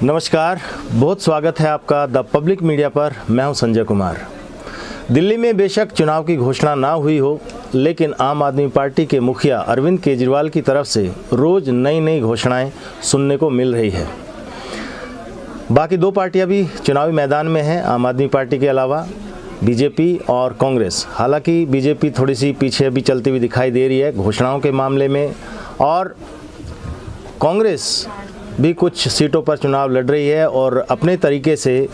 नमस्कार, बहुत स्वागत है आपका द पब्लिक मीडिया पर। मैं हूं संजय कुमार। दिल्ली में बेशक चुनाव की घोषणा ना हुई हो, लेकिन आम आदमी पार्टी के मुखिया अरविंद केजरीवाल की तरफ से रोज़ नई नई घोषणाएं सुनने को मिल रही है। बाकी दो पार्टियां भी चुनावी मैदान में हैं, आम आदमी पार्टी के अलावा बीजेपी और कांग्रेस। हालांकि बीजेपी थोड़ी सी पीछे भी चलती हुई दिखाई दे रही है घोषणाओं के मामले में, और कांग्रेस भी कुछ सीटों पर चुनाव लड़ रही है और अपने तरीके से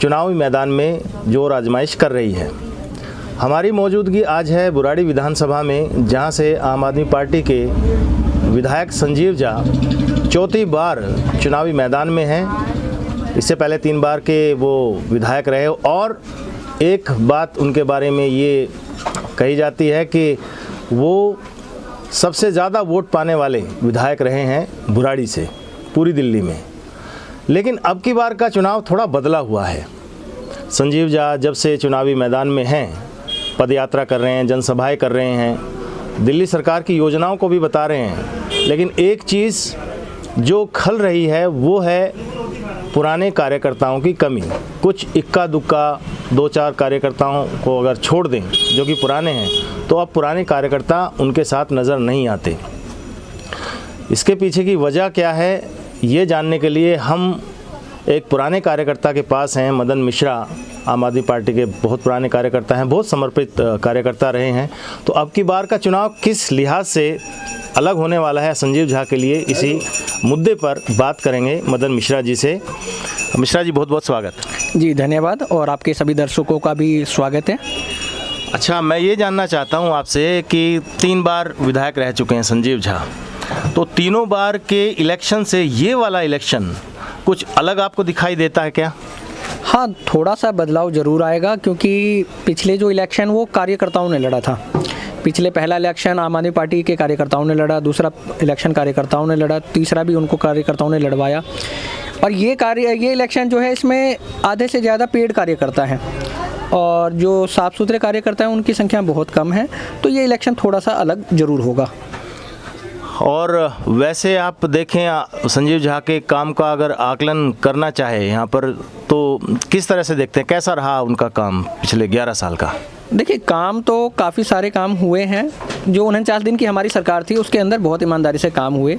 चुनावी मैदान में जोर आजमाइश कर रही है। हमारी मौजूदगी आज है बुराड़ी विधानसभा में, जहां से आम आदमी पार्टी के विधायक संजीव झा चौथी बार चुनावी मैदान में हैं। इससे पहले 3 बार के वो विधायक रहे और एक बात उनके बारे में ये कही जाती है कि वो सबसे ज़्यादा वोट पाने वाले विधायक रहे हैं बुराड़ी से पूरी दिल्ली में। लेकिन अब की बार का चुनाव थोड़ा बदला हुआ है। संजीव झा जब से चुनावी मैदान में हैं, पदयात्रा कर रहे हैं, जनसभाएं कर रहे हैं, दिल्ली सरकार की योजनाओं को भी बता रहे हैं। लेकिन एक चीज़ जो खल रही है वो है पुराने कार्यकर्ताओं की कमी। कुछ इक्का दुक्का 2-4 कार्यकर्ताओं को अगर छोड़ दें जो कि पुराने हैं, तो अब पुराने कार्यकर्ता उनके साथ नज़र नहीं आते। इसके पीछे की वजह क्या है, ये जानने के लिए हम एक पुराने कार्यकर्ता के पास हैं। मदन मिश्रा आम आदमी पार्टी के बहुत पुराने कार्यकर्ता हैं, बहुत समर्पित कार्यकर्ता रहे हैं। तो अब की बार का चुनाव किस लिहाज से अलग होने वाला है संजीव झा के लिए, इसी मुद्दे पर बात करेंगे मदन मिश्रा जी से। मिश्रा जी, बहुत बहुत स्वागत। जी धन्यवाद, और आपके सभी दर्शकों का भी स्वागत है। अच्छा, मैं ये जानना चाहता हूँ आपसे कि 3 बार विधायक रह चुके हैं संजीव झा, तो तीनों बार के इलेक्शन से ये वाला इलेक्शन कुछ अलग आपको दिखाई देता है क्या? हाँ, थोड़ा सा बदलाव ज़रूर आएगा, क्योंकि पिछले जो इलेक्शन वो कार्यकर्ताओं ने लड़ा था। पिछले पहला इलेक्शन आम आदमी पार्टी के कार्यकर्ताओं ने लड़ा, दूसरा इलेक्शन कार्यकर्ताओं ने लड़ा, तीसरा भी उनको कार्यकर्ताओं ने लड़वाया। और ये इलेक्शन जो है, इसमें आधे से ज़्यादा पेड कार्यकर्ता हैं और जो साफ़ सुथरे कार्यकर्ता हैं उनकी संख्या बहुत कम है। तो ये इलेक्शन थोड़ा सा अलग ज़रूर होगा। और वैसे आप देखें संजीव झा के काम का अगर आकलन करना चाहे यहाँ पर, तो किस तरह से देखते हैं, कैसा रहा उनका काम पिछले 11 साल का? देखिए, काम तो काफ़ी सारे काम हुए हैं। जो 49 दिन की हमारी सरकार थी उसके अंदर बहुत ईमानदारी से काम हुए।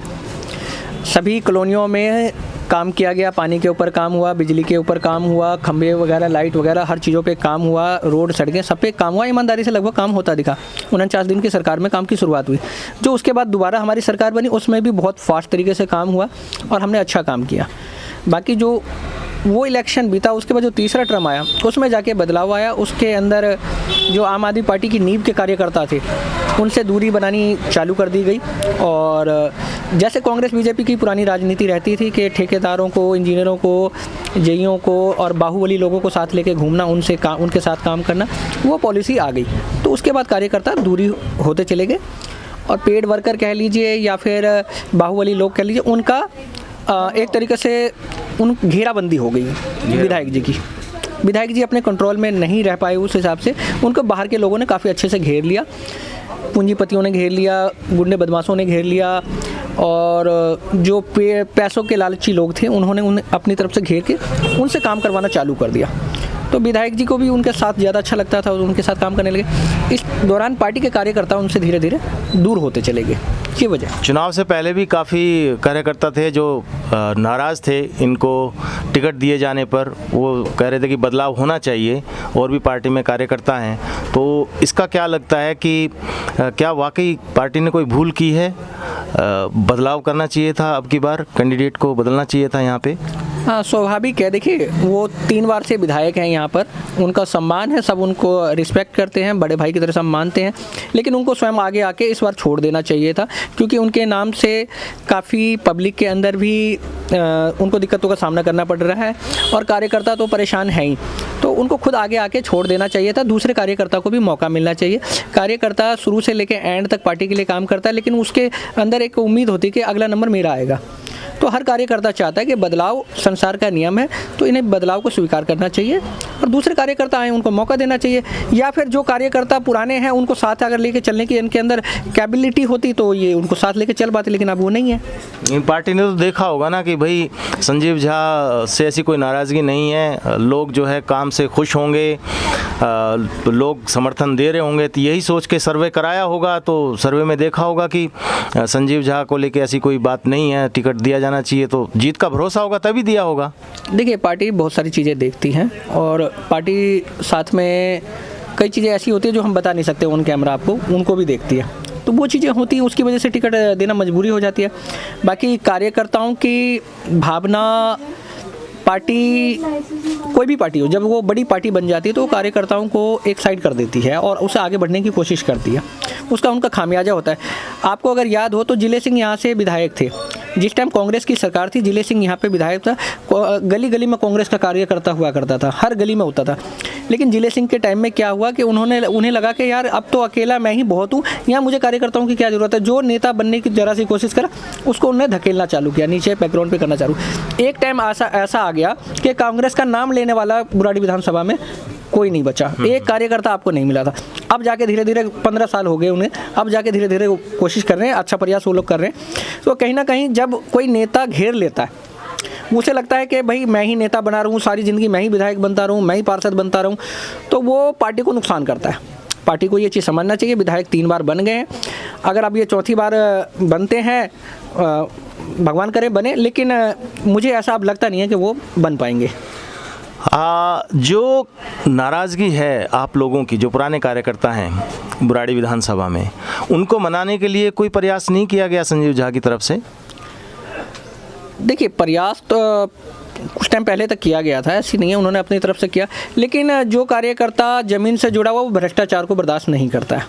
सभी कॉलोनियों में काम किया गया, पानी के ऊपर काम हुआ, बिजली के ऊपर काम हुआ, खंभे वगैरह, लाइट वगैरह, हर चीज़ों पे काम हुआ, रोड सड़कें सब पे काम हुआ। ईमानदारी से लगभग काम होता दिखा। 49 दिन की सरकार में काम की शुरुआत हुई। जो उसके बाद दोबारा हमारी सरकार बनी, उसमें भी बहुत फास्ट तरीके से काम हुआ और हमने अच्छा काम किया। बाकी जो वो इलेक्शन बीता, उसके बाद जो तीसरा टर्म आया उसमें जाके बदलाव आया। उसके अंदर जो आम आदमी पार्टी की नींव के कार्यकर्ता थे उनसे दूरी बनानी चालू कर दी गई। और जैसे कांग्रेस बीजेपी की पुरानी राजनीति रहती थी कि ठेकेदारों को, इंजीनियरों को, जेईओ को और बाहुबली लोगों को साथ लेके घूमना, उनके साथ काम करना, वो पॉलिसी आ गई। तो उसके बाद कार्यकर्ता दूरी होते चले गए और पेड वर्कर कह लीजिए या फिर बाहुबली लोग कह लीजिए, उनका एक तरीके से घेराबंदी हो गई विधायक जी की। विधायक जी अपने कंट्रोल में नहीं रह पाए, उस हिसाब से उनको बाहर के लोगों ने काफ़ी अच्छे से घेर लिया। पूंजीपतियों ने घेर लिया, गुंडे बदमाशों ने घेर लिया, और जो पैसों के लालची लोग थे उन्होंने उन्हें अपनी तरफ से घेर के उनसे काम करवाना चालू कर दिया। तो विधायक जी को भी उनके साथ ज़्यादा अच्छा लगता था, उनके साथ काम करने लगे। इस दौरान पार्टी के कार्यकर्ता उनसे धीरे धीरे दूर होते चले गए। ये वजह। चुनाव से पहले भी काफ़ी कार्यकर्ता थे जो नाराज़ थे इनको टिकट दिए जाने पर। वो कह रहे थे कि बदलाव होना चाहिए, और भी पार्टी में कार्यकर्ता हैं। तो इसका क्या लगता है कि क्या वाकई पार्टी ने कोई भूल की है? बदलाव करना चाहिए था, अब की बार कैंडिडेट को बदलना चाहिए था यहाँ पे? हाँ, स्वाभाविक है। देखिए, वो 3 बार से विधायक हैं यहाँ पर, उनका सम्मान है, सब उनको रिस्पेक्ट करते हैं, बड़े भाई की तरह सब मानते हैं। लेकिन उनको स्वयं आगे आके इस बार छोड़ देना चाहिए था, क्योंकि उनके नाम से काफ़ी पब्लिक के अंदर भी उनको दिक्कतों का सामना करना पड़ रहा है और कार्यकर्ता तो परेशान हैं ही। तो उनको खुद आगे आके छोड़ देना चाहिए था, दूसरे कार्यकर्ता को भी मौका मिलना चाहिए। कार्यकर्ता शुरू से लेकर एंड तक पार्टी के लिए काम करता है, लेकिन उसके अंदर एक उम्मीद होती है कि अगला नंबर मेरा आएगा। तो हर कार्यकर्ता चाहता है कि बदलाव संसार का नियम है, तो इन्हें बदलाव को स्वीकार करना चाहिए और दूसरे कार्यकर्ता आए उनको मौका देना चाहिए, या फिर जो कार्यकर्ता पुराने हैं उनको साथ अगर लेके चलने की इनके अंदर कैपेबिलिटी होती तो ये उनको साथ लेके चल पाते, लेकिन अब वो नहीं है। इन पार्टी ने तो देखा होगा ना कि भाई संजीव झा से ऐसी कोई नाराज़गी नहीं है, लोग जो है काम से खुश होंगे, लोग समर्थन दे रहे होंगे, तो यही सोच के सर्वे कराया होगा। तो सर्वे में देखा होगा कि संजीव झा को लेके ऐसी कोई बात नहीं है, टिकट दिया जाना चाहिए, तो जीत का भरोसा होगा तभी दिया होगा। देखिए, पार्टी बहुत सारी चीज़ें देखती हैं और पार्टी साथ में कई चीज़ें ऐसी होती है जो हम बता नहीं सकते ऑन कैमरा आपको, उनको भी देखती है। तो वो चीज़ें होती हैं, उसकी वजह से टिकट देना मजबूरी हो जाती है। बाकी कार्यकर्ताओं की भावना, पार्टी कोई भी पार्टी हो, जब वो बड़ी पार्टी बन जाती है तो वो कार्यकर्ताओं को एक साइड कर देती है और उसे आगे बढ़ने की कोशिश करती है, उसका उनका खामियाजा होता है। आपको अगर याद हो तो जिले सिंह यहाँ से विधायक थे, जिस टाइम कांग्रेस की सरकार थी जिले सिंह यहाँ पे विधायक था, गली गली में कांग्रेस का कार्यकर्ता हुआ करता था, हर गली में होता था। लेकिन जिले सिंह के टाइम में क्या हुआ कि उन्हें लगा कि यार अब तो अकेला मैं ही बहुत हूँ, यहाँ मुझे कार्यकर्ताओं की क्या ज़रूरत है। जो नेता बनने की जरा सी कोशिश करा उसको उन्होंने धकेलना चालू किया, नीचे बैकग्राउंड पे करना चालू। एक टाइम ऐसा आ गया कि कांग्रेस का नाम लेने वाला बुराड़ी विधानसभा में कोई नहीं बचा, एक कार्यकर्ता आपको नहीं मिला था। अब जाके धीरे धीरे 15 साल हो गए उन्हें, अब जाके धीरे धीरे कोशिश कर रहे हैं, अच्छा प्रयास वो लोग कर रहे हैं। तो कहीं ना कहीं जब कोई नेता घेर लेता है, उसे लगता है कि भाई मैं ही नेता बना रहा हूँ, सारी ज़िंदगी मैं ही विधायक बनता रहूँ, मैं ही पार्षद बनता रहूँ, तो वो पार्टी को नुकसान करता है। पार्टी को ये चीज़ समझना चाहिए, विधायक 3 बार बन गए हैं, अगर अब ये चौथी बार बनते हैं, भगवान करे बने, लेकिन मुझे ऐसा अब लगता नहीं है कि वो बन पाएंगे। जो नाराज़गी है आप लोगों की, जो पुराने कार्यकर्ता हैं बुराड़ी विधानसभा में, उनको मनाने के लिए कोई प्रयास नहीं किया गया संजीव झा की तरफ से? देखिए, प्रयास तो कुछ टाइम पहले तक किया गया था, ऐसी नहीं है, उन्होंने अपनी तरफ से किया, लेकिन जो कार्यकर्ता ज़मीन से जुड़ा हुआ वो भ्रष्टाचार को बर्दाश्त नहीं करता है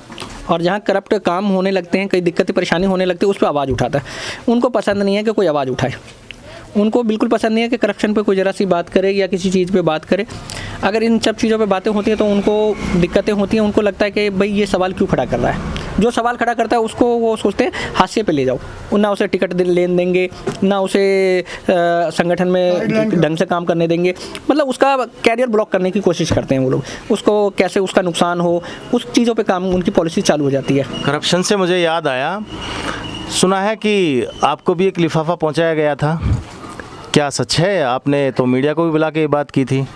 और जहाँ करप्ट काम होने लगते हैं, कई दिक्कतें परेशानी होने लगती है, उस पर आवाज़ उठाता है। उनको पसंद नहीं है कि कोई आवाज़ उठाए, उनको बिल्कुल पसंद नहीं है कि करप्शन पे कोई ज़रा सी बात करे या किसी चीज़ पे बात करे। अगर इन सब चीज़ों पे बातें होती हैं तो उनको दिक्कतें होती हैं, उनको लगता है कि भाई ये सवाल क्यों खड़ा कर रहा है। जो सवाल खड़ा करता है उसको वो सोचते हैं हाशिए पे ले जाओ, ना उसे टिकट लेन देंगे, ना उसे संगठन में ढंग से काम करने देंगे, मतलब उसका कैरियर ब्लॉक करने की कोशिश करते हैं वो लोग, उसको कैसे उसका नुकसान हो, उस चीज़ों पे काम, उनकी पॉलिसी चालू हो जाती है। करप्शन से मुझे याद आया, सुना है कि आपको भी एक लिफाफा पहुंचाया गया था, क्या सच है? आपने तो मीडिया को भी बुला के ये बात की थी।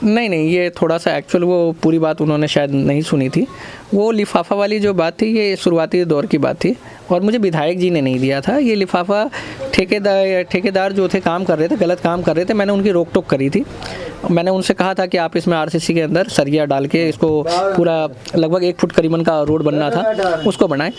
नहीं, ये थोड़ा सा एक्चुअल वो पूरी बात उन्होंने शायद नहीं सुनी थी। वो लिफाफा वाली जो बात थी ये शुरुआती दौर की बात थी और मुझे विधायक जी ने नहीं दिया था ये लिफाफा। ठेकेदार जो थे काम कर रहे थे, गलत काम कर रहे थे, मैंने उनकी रोक टोक करी थी। मैंने उनसे कहा था कि आप इसमें आरसीसी के अंदर सरिया डाल के इसको पूरा लगभग 1 फुट करीबन का रोड बनना था, उसको बनाएं।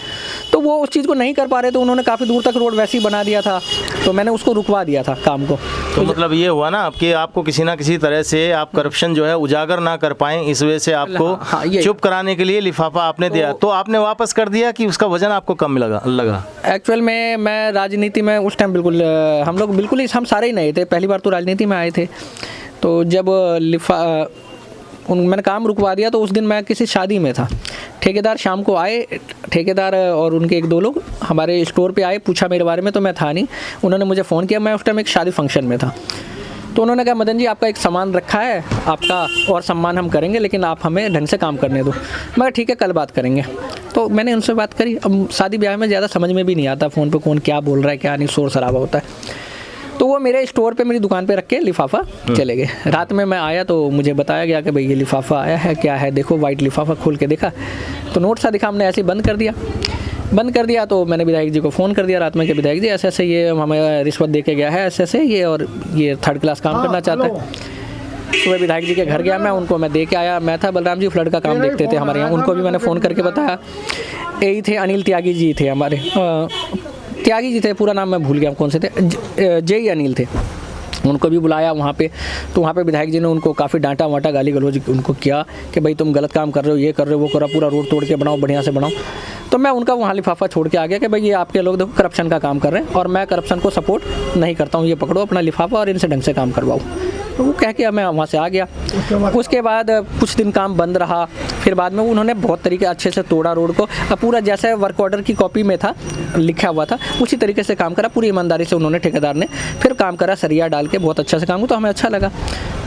तो वो उस चीज़ को नहीं कर पा रहे थे, उन्होंने काफ़ी दूर तक रोड वैसे ही बना दिया था, तो मैंने उसको रुकवा दिया था काम को। तो मतलब ये हुआ ना कि आपको किसी ना किसी तरह से आप करप्शन जो है उजागर ना कर पाएं, इस वजह से आपको चुप कराने के लिए लिफाफा आपने दिया, तो आपने वापस कर दिया कि उसका वजन आपको कम लगा? एक्चुअल में मैं राजनीति में उस टाइम बिल्कुल, हम लोग बिल्कुल ही, हम सारे ही नए थे, पहली बार तो राजनीति में आए थे। तो जब मैंने काम रुकवा दिया तो उस दिन मैं किसी शादी में था। ठेकेदार शाम को आए, ठेकेदार और उनके 1-2 लोग हमारे स्टोर पे आए, पूछा मेरे बारे में, तो मैं था नहीं, उन्होंने मुझे फ़ोन किया, मैं उस टाइम एक शादी फंक्शन में था। तो उन्होंने कहा मदन जी आपका एक सामान रखा है, आपका और सम्मान हम करेंगे, लेकिन आप हमें ढंग से काम करने दो। मैं ठीक है, कल बात करेंगे। तो मैंने उनसे बात करी। अब शादी ब्याह में ज़्यादा समझ में भी नहीं आता फ़ोन पे कौन क्या बोल रहा है क्या नहीं, शोर शराबा होता है। तो वो मेरे स्टोर पे, मेरी दुकान पे रख के लिफाफा चले गए। रात में मैं आया तो मुझे बताया गया कि भाई ये लिफाफा आया है, क्या है देखो। वाइट लिफाफा खोल के देखा तो नोट सा दिखा, हमने ऐसे ही बंद कर दिया। तो मैंने विधायक जी को फ़ोन कर दिया रात में कि विधायक जी ऐसे ये हमें रिश्वत दे के गया है, ऐसे ये, और ये 3rd क्लास काम करना चाहता है। सुबह विधायक जी के घर गया मैं, उनको मैं दे के आया। मैं था बलराम जी फ्लड का काम देखते थे हमारे यहाँ, उनको भी मैंने फ़ोन करके बताया। यही थे अनिल त्यागी जी थे हमारे, त्यागी जी थे, पूरा नाम मैं भूल गया कौन से थे, जय अनिल थे। उनको भी बुलाया वहाँ पे। तो वहाँ पे विधायक जी ने उनको काफ़ी डांटा वाटा, गाली गलौज उनको किया कि भाई तुम गलत काम कर रहे हो, ये कर रहे हो, वो करो, पूरा रोड तोड़ के बनाओ, बढ़िया से बनाओ। तो मैं उनका वहाँ लिफाफा छोड़ के आ गया कि भाई ये आपके लोग देखो करप्शन का काम कर रहे हैं और मैं करप्शन को सपोर्ट नहीं करता हूँ, ये पकड़ो अपना लिफाफा और इनसे ढंग से काम करवाओ। तो वो कह के मैं वहाँ से आ गया। उसके बाद कुछ दिन काम बंद रहा, फिर बाद में उन्होंने बहुत तरीके अच्छे से तोड़ा रोड को। अब पूरा जैसे वर्क ऑर्डर की कॉपी में था लिखा हुआ था उसी तरीके से काम करा, पूरी ईमानदारी से उन्होंने ठेकेदार ने फिर काम करा, सरिया डाल के बहुत अच्छा से काम हुआ, तो हमें अच्छा लगा।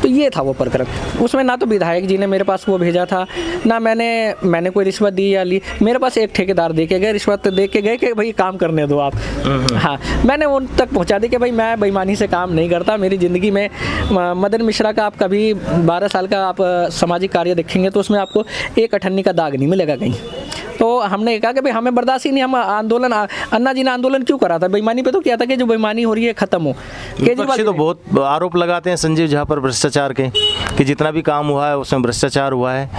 तो ये था वो प्रकरण। उसमें ना तो विधायक जी ने मेरे पास वो भेजा था, ना मैंने कोई रिश्वत दी या ली। मेरे पास एक ठेकेदार दे के गए, रिश्वत दे के गए कि भाई काम करने दो आप। हाँ, मैंने उन तक पहुंचा दी कि भाई मैं बेईमानी से काम नहीं करता। मेरी ज़िंदगी में मदन मिश्रा का आप कभी 12 साल का आप सामाजिक कार्य देखेंगे तो उसमें आपको एक अठन्नी का दाग नहीं मिलेगा कहीं। तो हमने कहा कि भाई हमें बर्दाश्त ही नहीं, हम आंदोलन, अन्ना जी ने आंदोलन क्यों करा था? बेईमानी पे तो किया था कि जो बेईमानी हो रही है खत्म हो। विपक्षी तो बहुत आरोप लगाते हैं संजीव झा पर भ्रष्टाचार के, कि जितना भी काम हुआ है उसमें भ्रष्टाचार हुआ है।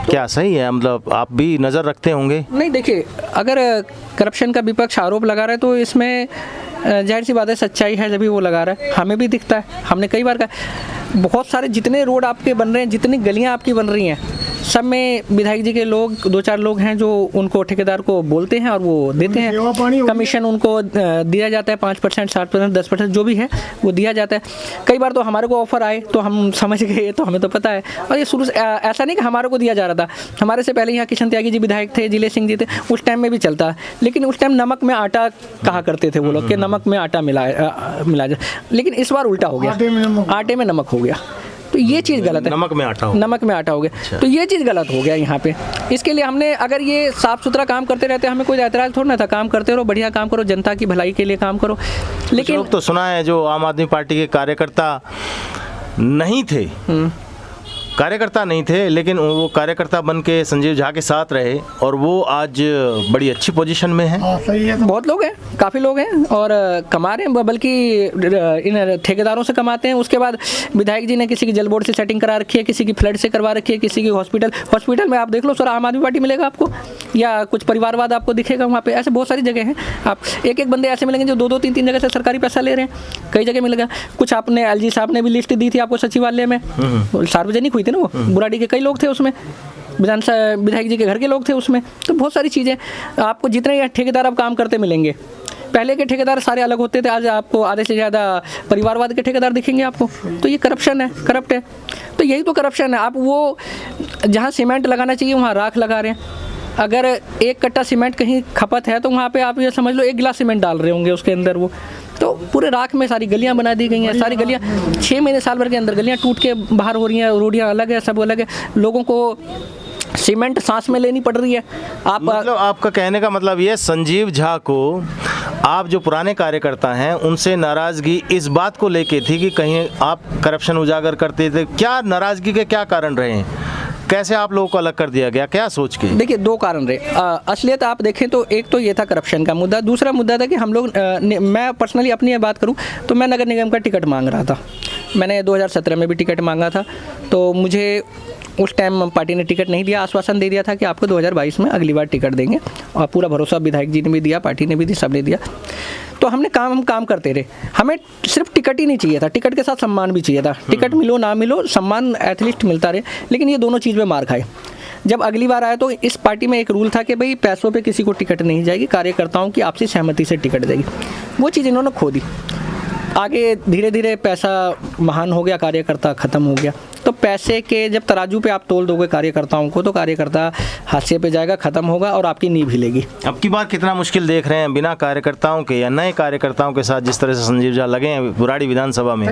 क्या सही है? मतलब आप भी नज़र रखते होंगे। नहीं, देखिए, अगर करप्शन का विपक्ष आरोप लगा रहा है तो इसमें जाहिर सी बात है सच्चाई है, जब भी वो लगा रहा है। हमें भी दिखता है, हमने कई बार कहा, बहुत सारे जितने रोड आपके बन रहे हैं, जितनी गलियां आपकी बन रही हैं, सब में विधायक जी के लोग 2-4 लोग हैं जो उनको ठेकेदार को बोलते हैं और वो देते हैं। कमीशन उनको दिया जाता है 5%, 7%, 10% जो भी है वो दिया जाता है। कई बार तो हमारे को ऑफर आए तो हम समझ गए, तो हमें तो पता है। और ये शुरू से ऐसा नहीं कि हमारे को दिया जा रहा था, हमारे से पहले यहाँ किशन त्यागी जी विधायक थे, जिले सिंह जी थे, उस टाइम में भी चलता। लेकिन उस टाइम नमक में आटा कहा करते थे वो लोग कि नमक में आटा मिला जाए, लेकिन इस बार उल्टा हो गया, आटे में नमक हो गया। तो ये चीज़ गलत है, नमक में आटा हो गया। अच्छा। तो ये चीज़ गलत हो गया यहाँ पे। इसके लिए हमने, अगर ये साफ सुथरा काम करते रहते, हमें कोई एतराज़ थोड़ा ना था। काम करते रहो, बढ़िया काम करो, जनता की भलाई के लिए काम करो। लेकिन लोग तो सुना है जो आम आदमी पार्टी के कार्यकर्ता नहीं थे, कार्यकर्ता नहीं थे, लेकिन वो कार्यकर्ता बन के संजीव झा के साथ रहे और वो आज बड़ी अच्छी पोजीशन में है। सही है। बहुत लोग हैं, काफ़ी लोग हैं और कमा रहे हैं, बल्कि इन ठेकेदारों से कमाते हैं। उसके बाद विधायक जी ने किसी की जल बोर्ड से सेटिंग करा रखी है, किसी की फ्लड से करवा रखी है, किसी की हॉस्पिटल में आप देख लो सर, आम आदमी पार्टी मिलेगा आपको, या कुछ परिवारवाद आपको दिखेगा वहाँ पे। ऐसे बहुत सारी जगह हैं, आप एक बंदे ऐसे मिलेंगे जो 2-2, 3-3 जगह से सरकारी पैसा ले रहे हैं, कई जगह मिलेगा। कुछ आपने LG साहब ने भी लिस्ट दी थी आपको सचिवालय में, सार्वजनिक हुई थी ना वो, बुराड़ी के कई लोग थे उसमें, विधायक जी के घर के लोग थे उसमें। तो बहुत सारी चीज़ें आपको, जितने ठेकेदार आप काम करते मिलेंगे, पहले के ठेकेदार सारे अलग होते थे, आज आपको आधे से ज़्यादा परिवारवाद के ठेकेदार दिखेंगे आपको। तो ये करप्शन है, करप्ट है। तो यही तो करप्शन है। आप वो जहाँ सीमेंट लगाना चाहिए वहाँ राख लगा रहे हैं। अगर 1 कट्टा सीमेंट कहीं खपत है तो वहाँ पे आप ये समझ लो 1 गिलास सीमेंट डाल रहे होंगे उसके अंदर। वो तो पूरे राख में सारी गलियाँ बना दी गई हैं। सारी गलियाँ 6 महीने साल भर के अंदर गलियाँ टूट के बाहर हो रही हैं, रोडियाँ अलग है, सब अलग है। लोगों को सीमेंट सांस में लेनी पड़ रही है। आप मतलब आपका कहने का मतलब ये, संजीव झा को आप जो पुराने कार्यकर्ता हैं उनसे नाराज़गी इस बात को लेके थी कि कहीं आप करप्शन उजागर करते थे। क्या नाराज़गी के क्या कारण रहे हैं? कैसे आप लोगों को अलग कर दिया गया, क्या सोच के? देखिए, 2 कारण रहे। असलियत आप देखें तो एक तो ये था करप्शन का मुद्दा, दूसरा मुद्दा था कि हम लोग, मैं पर्सनली अपनी बात करूं तो मैं नगर निगम का टिकट मांग रहा था। मैंने 2017 में भी टिकट मांगा था, तो मुझे उस टाइम पार्टी ने टिकट नहीं दिया। आश्वासन दे दिया था कि आपको 2022 में अगली बार टिकट देंगे, और पूरा भरोसा विधायक जी ने भी दिया, पार्टी ने भी दी, सबने दिया। तो हम काम करते रहे। हमें सिर्फ टिकट ही नहीं चाहिए था, टिकट के साथ सम्मान भी चाहिए था। टिकट मिलो ना मिलो, सम्मान एटलीस्ट मिलता रहे। लेकिन ये दोनों चीज़ में मार खाए। जब अगली बार आया तो इस पार्टी में एक रूल था कि भाई पैसों पे किसी को टिकट नहीं जाएगी, कार्यकर्ताओं की आपसी सहमति से टिकट देगी। वो चीज़ इन्होंने खो दी। आगे धीरे धीरे पैसा महान हो गया, कार्यकर्ता ख़त्म हो गया। तो पैसे के जब तराजू पे आप तोल दोगे कार्यकर्ताओं को, तो कार्यकर्ता हाशिए पे जाएगा, ख़त्म होगा और आपकी नींव हिलेगी। अब की बार कितना मुश्किल देख रहे हैं बिना कार्यकर्ताओं के या नए कार्यकर्ताओं के साथ, जिस तरह से संजीव झा लगे हैं बुराड़ी विधानसभा में,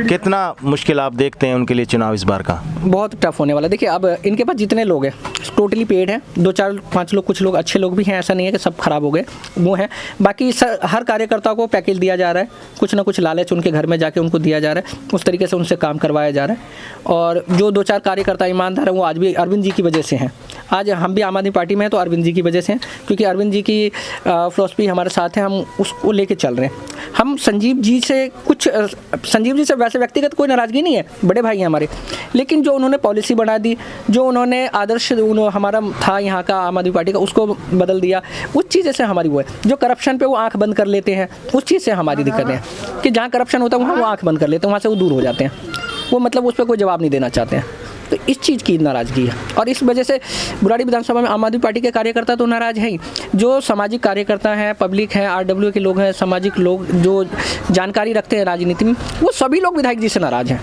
कितना मुश्किल आप देखते हैं उनके लिए चुनाव इस बार का? बहुत टफ होने वाला है। देखिए, अब इनके पास जितने लोग हैं टोटली पेड हैं, 2-4-5 लोग, कुछ लोग अच्छे लोग भी हैं, ऐसा नहीं है कि सब खराब हो गए, वो हैं। बाकी हर कार्यकर्ता को पैकेज दिया जा रहा है, कुछ ना कुछ लालच उनके घर में जाके उनको दिया जा रहा है, उस तरीके से उनसे काम करवाया जा रहा है। और जो 2-4 कार्यकर्ता ईमानदार हैं वो आज भी अरविंद जी की वजह से हैं। आज हम भी आम आदमी पार्टी में हैं तो अरविंद जी की वजह से हैं, क्योंकि अरविंद जी की फिलॉसफी हमारे साथ है, हम उसको लेके चल रहे हैं। हम संजीव जी से वैसे व्यक्तिगत कोई नाराज़गी नहीं है, बड़े भाई हैं हमारे, लेकिन जो उन्होंने पॉलिसी बना दी, जो उन्होंने आदर्श हमारा था यहाँ का आम आदमी पार्टी का, उसको बदल दिया, उस चीज़ से हमारी वो है। जो करप्शन पे वो आंख बंद कर लेते हैं, उस चीज़ से हमारी दिक्कत है कि जहाँ करप्शन होता है वहाँ वो आंख बंद कर लेते हैं, वहाँ से वो दूर हो जाते हैं। वो मतलब उस पर कोई जवाब नहीं देना चाहते हैं। तो इस चीज़ की नाराज़गी है और इस वजह से बुराड़ी विधानसभा में आम आदमी पार्टी के कार्यकर्ता तो नाराज़ है ही, जो सामाजिक कार्यकर्ता हैं, पब्लिक हैं, RW के लोग हैं, सामाजिक लोग जो जानकारी रखते हैं राजनीति में, वो सभी लोग विधायक जी से नाराज़ हैं।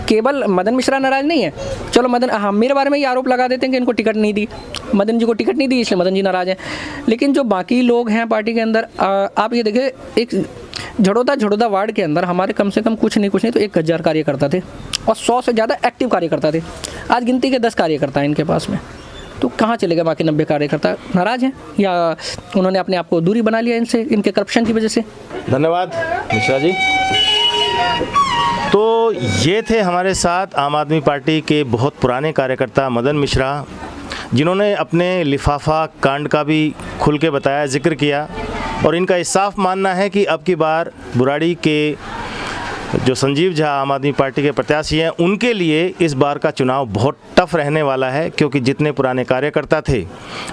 केवल मदन मिश्रा नाराज़ नहीं है। चलो मदन, हाँ, मेरे बारे में ये आरोप लगा देते हैं कि इनको टिकट नहीं दी, मदन जी को टिकट नहीं दी इसलिए मदन जी नाराज़ हैं। लेकिन जो बाकी लोग हैं पार्टी के अंदर, आप ये देखिए, एक झड़ोदा वार्ड के अंदर हमारे कम से कम कुछ नहीं तो 1000 कार्यकर्ता थे और 100 से ज़्यादा एक्टिव कार्यकर्ता थे। आज गिनती के 10 कार्यकर्ता हैं इनके पास में, तो कहाँ चले गए बाकी 90 कार्यकर्ता? नाराज़ हैं या उन्होंने अपने आप को दूरी बना लिया इनसे, इनके करप्शन की वजह से। धन्यवाद मिश्रा जी। तो ये थे हमारे साथ आम आदमी पार्टी के बहुत पुराने कार्यकर्ता मदन मिश्रा, जिन्होंने अपने लिफाफा कांड का भी खुल के बताया, जिक्र किया, और इनका साफ मानना है कि अब की बार बुराड़ी के जो संजीव झा आम आदमी पार्टी के प्रत्याशी हैं, उनके लिए इस बार का चुनाव बहुत टफ रहने वाला है, क्योंकि जितने पुराने कार्यकर्ता थे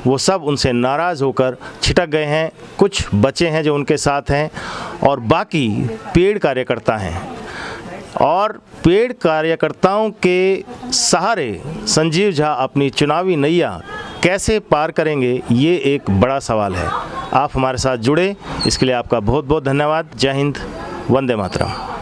वो सब उनसे नाराज़ होकर छिटक गए हैं। कुछ बचे हैं जो उनके साथ हैं और बाकी पेड़ कार्यकर्ता हैं, और पेड़ कार्यकर्ताओं के सहारे संजीव झा अपनी चुनावी नैया कैसे पार करेंगे, ये एक बड़ा सवाल है। आप हमारे साथ जुड़े, इसके लिए आपका बहुत बहुत धन्यवाद। जय हिंद, वंदे मातरम।